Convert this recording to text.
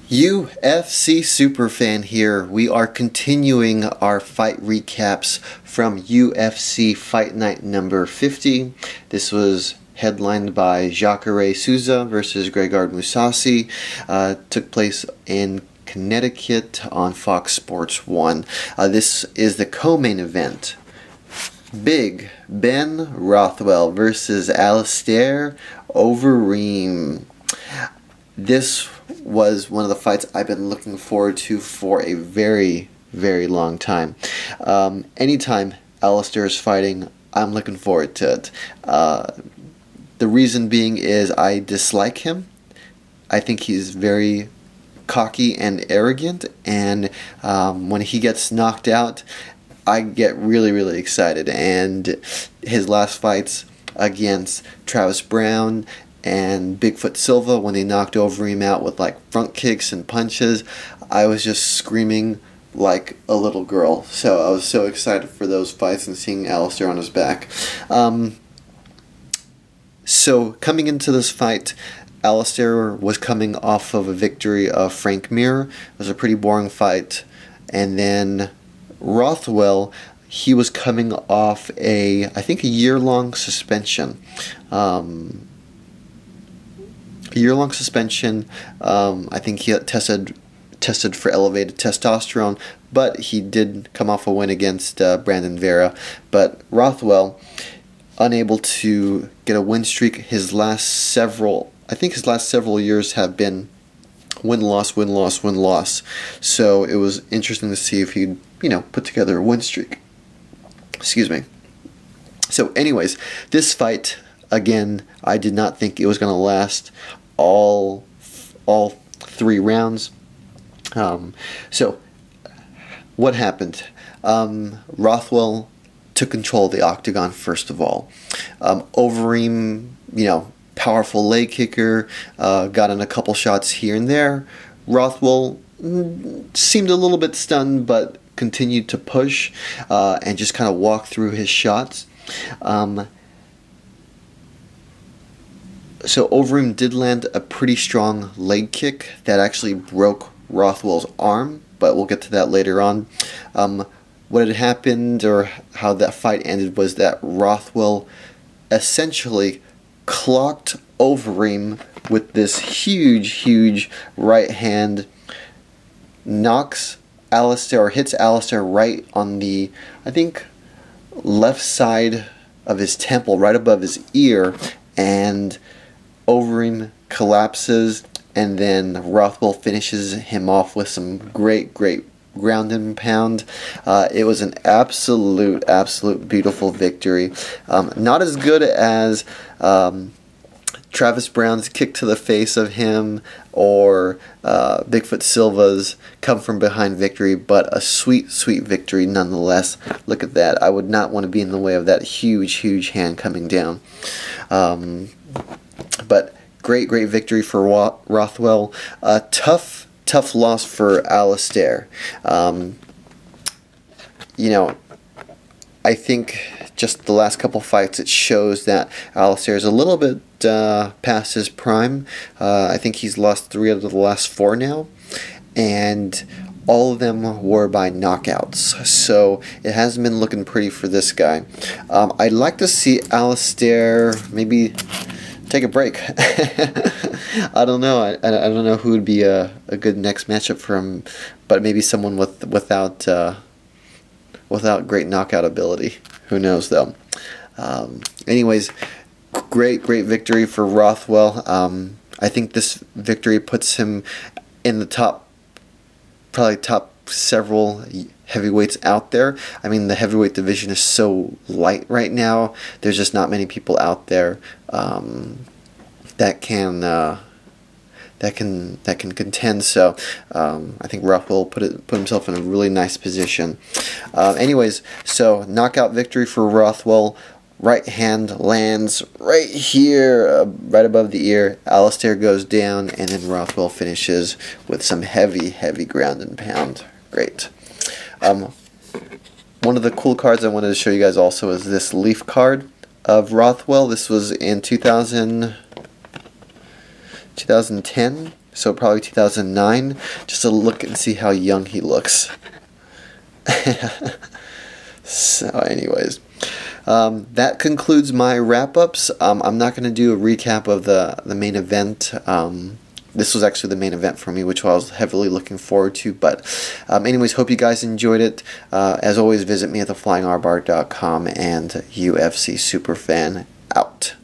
UFC Superfan here. We are continuing our fight recaps from UFC Fight Night number 50. This was headlined by Jacare Souza versus Gegard Mousasi. Took place in Connecticut on Fox Sports 1. This is the co-main event. Big Ben Rothwell versus Alistair Overeem. This was one of the fights I've been looking forward to for a very, very long time. Anytime Alistair is fighting, I'm looking forward to it. The reason being is I dislike him. I think he's very cocky and arrogant, and when he gets knocked out, I get really, really excited. And his last fights against Travis Browne and Bigfoot Silva, when they knocked Overeem out with like front kicks and punches, I was just screaming like a little girl. So I was so excited for those fights and seeing Alistair on his back. So coming into this fight, Alistair was coming off of a victory of Frank Mir. It was a pretty boring fight. And then Rothwell, he was coming off I think a year-long suspension. Year-long suspension. I think he tested for elevated testosterone, but he did come off a win against Brandon Vera. But Rothwell, unable to get a win streak. His last several years have been win-loss, win-loss, win-loss. So it was interesting to see if he'd, put together a win streak. Excuse me. So anyways, this fight, again, I did not think it was going to last all 3 rounds. So what happened? Rothwell took control of the octagon first of all. Overeem, powerful leg kicker, got in a couple shots here and there. Rothwell seemed a little bit stunned, but continued to push and just kind of walk through his shots. So Overeem did land a pretty strong leg kick that actually broke Rothwell's arm, but we'll get to that later on. What had happened, or how that fight ended, was that Rothwell essentially clocked Overeem with this huge right hand, knocks Alistair, or hits Alistair right on the, I think, left side of his temple, right above his ear, and Overeem collapses, and then Rothwell finishes him off with some great ground and pound. It was an absolute beautiful victory. Not as good as Travis Browne's kick to the face of him, or Bigfoot Silva's come from behind victory, but a sweet victory nonetheless. Look at that. I would not want to be in the way of that huge hand coming down. But great victory for Rothwell. Tough loss for Alistair. I think just the last couple fights, it shows that Alistair is a little bit past his prime. I think he's lost 3 out of the last 4 now, and all of them were by knockouts. So it hasn't been looking pretty for this guy. I'd like to see Alistair maybe take a break. I don't know. I don't know who would be a good next matchup for him, but maybe someone without great knockout ability. Who knows though? Anyways, great victory for Rothwell. I think this victory puts him in the probably top several heavyweights out there. I mean, the heavyweight division is so light right now. There's just not many people out there that can contend. So I think Rothwell put himself in a really nice position. Anyways, so knockout victory for Rothwell. Right hand lands right here, right above the ear. Alistair goes down, and then Rothwell finishes with some heavy ground and pound. Great. One of the cool cards I wanted to show you guys also is this Leaf card of Rothwell. This was in 2010. so probably 2009, just to look and see how young he looks. So anyways, that concludes my wrap-ups. I'm not going to do a recap of the main event. This was actually the main event for me, which I was heavily looking forward to. But anyways, hope you guys enjoyed it. As always, visit me at theflyingarbar.com, and UFC Superfan out.